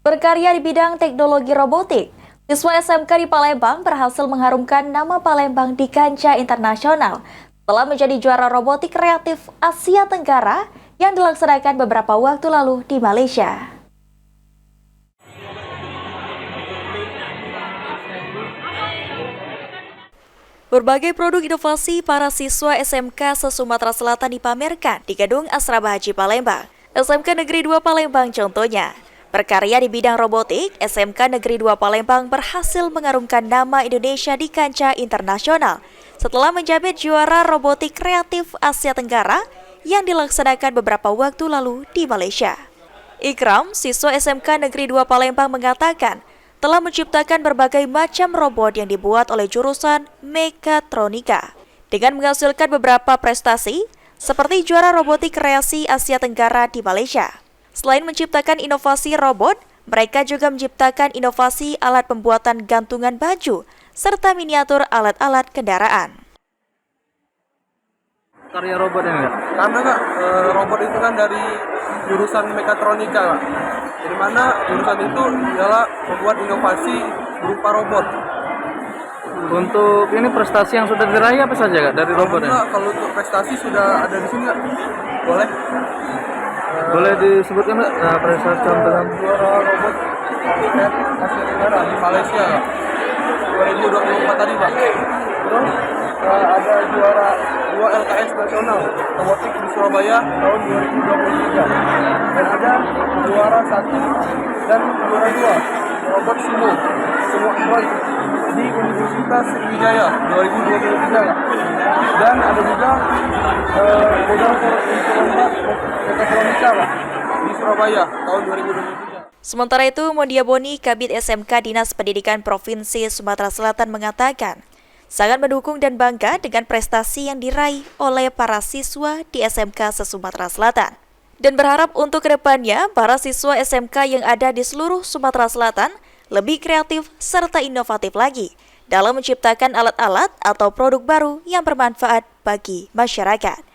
Berkarya di bidang teknologi robotik, siswa SMK di Palembang berhasil mengharumkan nama Palembang di kancah internasional setelah menjadi juara robotik kreatif Asia Tenggara yang dilaksanakan beberapa waktu lalu di Malaysia. Berbagai produk inovasi para siswa SMK se-Sumatera Selatan dipamerkan di Gedung Asrama Haji Palembang. SMK Negeri 2 Palembang contohnya. Berkarya di bidang robotik, SMK Negeri 2 Palembang berhasil mengharumkan nama Indonesia di kancah internasional setelah menjabat juara robotik kreatif Asia Tenggara yang dilaksanakan beberapa waktu lalu di Malaysia. Ikram, siswa SMK Negeri 2 Palembang mengatakan telah menciptakan berbagai macam robot yang dibuat oleh jurusan Mekatronika dengan menghasilkan beberapa prestasi seperti juara robotik kreasi Asia Tenggara di Malaysia. Selain menciptakan inovasi robot, mereka juga menciptakan inovasi alat pembuatan gantungan baju serta miniatur alat-alat kendaraan. Karya robot ini enggak? Karena Kak, robot itu kan dari jurusan Mekatronika Kak. Di mana jurusan itu adalah membuat inovasi berupa robot. Untuk ini prestasi yang sudah diraih apa saja Kak dari robot ini? Kalau untuk prestasi sudah ada di sini Kak. Boleh? Boleh disebutkan Kak prestasi contohnya? Juara robot Asia Tenggara di Malaysia Kak. 2024 tadi Pak. Terus ada juara 2 LKS nasional robotik di Surabaya tahun 2023. Dan ada juara 1 dan juara 2 robot sumo Android di Universitas Sriwijaya 2023 Kak. Dan ada juga modal Mekatronika Kak di Surabaya tahun 2023. Sementara itu, Mondia Boni, Kabid SMK Dinas Pendidikan Provinsi Sumatera Selatan mengatakan sangat mendukung dan bangga dengan prestasi yang diraih oleh para siswa di SMK se-Sumatera Selatan. Dan berharap untuk kedepannya, para siswa SMK yang ada di seluruh Sumatera Selatan lebih kreatif serta inovatif lagi dalam menciptakan alat-alat atau produk baru yang bermanfaat bagi masyarakat.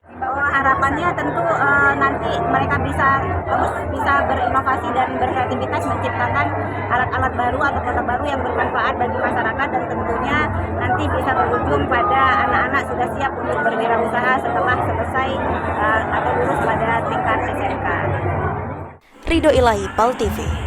Bahwa harapannya tentu nanti mereka bisa berinovasi dan berkreativitas menciptakan alat-alat baru atau produk baru yang bermanfaat bagi masyarakat dan tentunya nanti bisa berujung pada anak-anak sudah siap untuk berwirausaha setelah selesai atau lulus pada tingkat SMK. Ridho Ilahi, PAL TV.